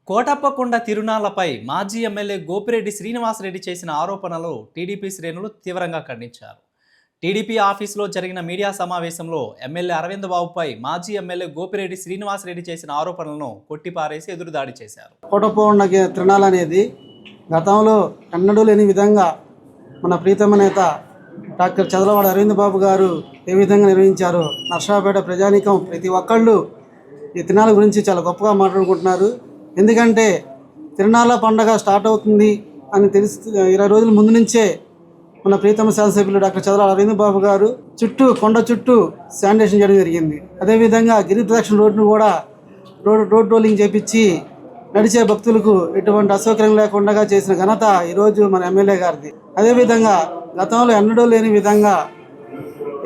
కోటప్పకొండ తిరునాళ్లపై మాజీ ఎమ్మెల్యే గోపిరెడ్డి శ్రీనివాసరెడ్డి చేసిన ఆరోపణలు టీడీపీ శ్రేణులు తీవ్రంగా ఖండించారు. టీడీపీ ఆఫీసులో జరిగిన మీడియా సమావేశంలో ఎమ్మెల్యే అరవింద్ బాబుపై మాజీ ఎమ్మెల్యే గోపిరెడ్డి శ్రీనివాసరెడ్డి చేసిన ఆరోపణలను కొట్టిపారేసి ఎదురుదాడి చేశారు. కోటప్పకొండ తిరునాళ అనేది గతంలో ఎన్నడూ లేని విధంగా మన ప్రీతమ నేత డాక్టర్ చదలవాడ అరవింద్ బాబు గారు ఏ విధంగా నిర్వహించారో నర్సాపేట ప్రజానీకం ప్రతి ఒక్కళ్ళు ఈ తిరునాళ్ళ గురించి చాలా గొప్పగా మాట్లాడుకుంటున్నారు. ఎందుకంటే తిరునాళ్ళ పండగ స్టార్ట్ అవుతుంది అని తెలిసి 20 రోజుల ముందు నుంచే మన ప్రీతమ శాసనసభ్యులు డాక్టర్ చదలవాడ అరవింద్ బాబు గారు కొండ చుట్టూ శానిటేషన్ చేయడం జరిగింది. అదేవిధంగా గిరి ప్రదక్షిణ రోడ్డును కూడా రోడ్ రోలింగ్ చేపించి నడిచే భక్తులకు ఎటువంటి అసౌకర్యం లేకుండా చేసిన ఘనత ఈరోజు మన ఎమ్మెల్యే గారిది. అదేవిధంగా గతంలో ఎన్నడూ లేని విధంగా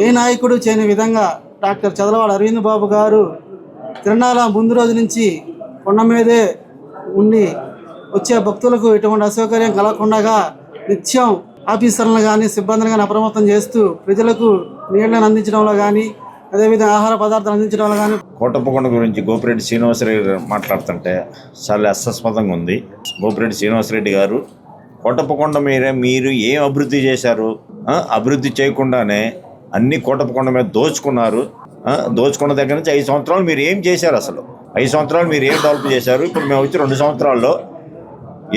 ఏ నాయకుడు చేయని విధంగా డాక్టర్ చదలవాడ అరవింద్ బాబు గారు తిరునాళ్ళ ముందు రోజు నుంచి కొండ మీదే ఉండి వచ్చే భక్తులకు ఎటువంటి అసౌకర్యం కలగకుండా నిత్యం ఆఫీసర్లను కానీ సిబ్బందిని కానీ అప్రమత్తం చేస్తూ ప్రజలకు నీళ్లను అందించడంలో కానీ అదేవిధంగా ఆహార పదార్థాలు అందించడంలో కానీ. కోటప్పకొండ గురించి గోపిరెడ్డి శ్రీనివాసరెడ్డి మాట్లాడుతుంటే చాలా అసస్పదంగా ఉంది. గోపిరెడ్డి శ్రీనివాసరెడ్డి గారు కోటప్పకొండ మీరు ఏం అభివృద్ధి చేశారు? అభివృద్ధి చేయకుండానే అన్ని కోటప్పకొండ మీద దోచుకున్నారు. దోచుకున్న దగ్గర నుంచి 5 సంవత్సరాలు మీరు ఏం చేశారు? అసలు 5 సంవత్సరాలు మీరు ఏం డెవలప్ చేశారు? ఇప్పుడు మేము వచ్చి 2 సంవత్సరాల్లో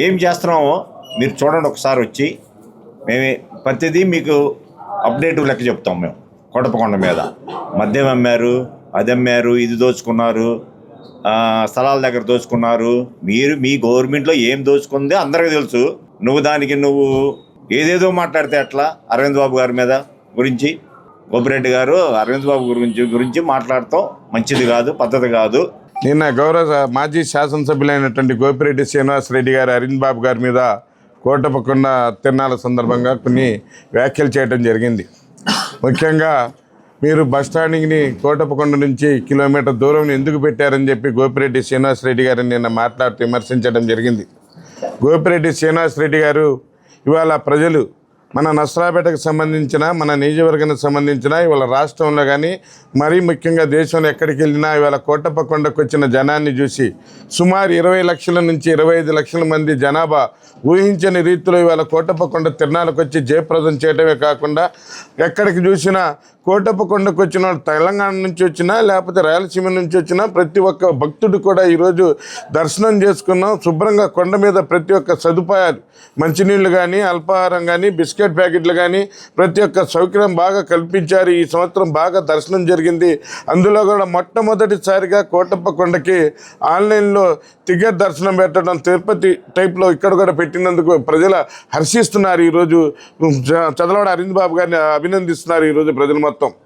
ఏం చేస్తున్నామో మీరు చూడండి. ఒకసారి వచ్చి మేము ప్రతిదీ మీకు అప్డేట్ లెక్క చెప్తాం. మేము కోటప్పకొండ మీద మద్యం అమ్మారు, అది అమ్మారు, ఇది దోచుకున్నారు, స్థలాల దగ్గర దోచుకున్నారు. మీరు మీ గవర్నమెంట్లో ఏం దోచుకుంది అందరికీ తెలుసు. నువ్వు ఏదేదో మాట్లాడితే ఎట్లా? అరవింద్ బాబు గారి మీద గురించి గోపిరెడ్డి గారు అరవింద్ బాబు గురించి మాట్లాడటం మంచిది కాదు, పద్ధతి కాదు. నిన్న గౌరవ మాజీ శాసనసభ్యులైనటువంటి గోపిరెడ్డి శ్రీనివాసరెడ్డి గారు అరవింద్ బాబు గారి మీద కోటప్పకొండ తిరునాళ్ళ సందర్భంగా కొన్ని వ్యాఖ్యలు చేయడం జరిగింది. ముఖ్యంగా మీరు బస్టాండ్ని కోటప్పకొండ నుంచి కిలోమీటర్ దూరం ఎందుకు పెట్టారని చెప్పి గోపిరెడ్డి శ్రీనివాసరెడ్డి గారిని నిన్న మాట్లాడుతూ విమర్శించడం జరిగింది. గోపిరెడ్డి శ్రీనివాసరెడ్డి గారు ఇవాళ ప్రజలు మన నర్సరాపేటకు సంబంధించిన మన నియోజకవర్గానికి సంబంధించిన ఇవాళ రాష్ట్రంలో కానీ మరీ ముఖ్యంగా దేశంలో ఎక్కడికి వెళ్ళినా ఇవాళ కోటప్పకొండకు వచ్చిన జనాన్ని చూసి సుమారు 20 లక్షల నుంచి 25 లక్షల మంది జనాభా ఊహించని రీతిలో ఇవాళ కోటప్పకొండ తిరునాళ్ళకు వచ్చి జయప్రదం చేయడమే కాకుండా ఎక్కడికి చూసినా కోటప్పకొండకు వచ్చిన తెలంగాణ నుంచి వచ్చినా లేకపోతే రాయలసీమ నుంచి వచ్చినా ప్రతి ఒక్క భక్తుడు కూడా ఈరోజు దర్శనం చేసుకున్నాం. శుభ్రంగా కొండ మీద ప్రతి ఒక్క సదుపాయాలు మంచినీళ్ళు కానీ అల్పాహారం కానీ బిస్కెట్ ప్యాకెట్లు కానీ ప్రతి ఒక్క సౌకర్యం బాగా కల్పించారు. ఈ సంవత్సరం బాగా దర్శనం జరిగింది. అందులో కూడా మొట్టమొదటిసారిగా కోటప్పకొండకి ఆన్లైన్లో టికెట్ దర్శనం పెట్టడం తిరుపతి టైప్లో ఇక్కడ కూడా పెట్టినందుకు ప్రజలు హర్షిస్తున్నారు. ఈరోజు చదలవాడ అరవింద్ బాబు గారిని అభినందిస్తున్నారు ఈరోజు ప్రజలు మొత్తం.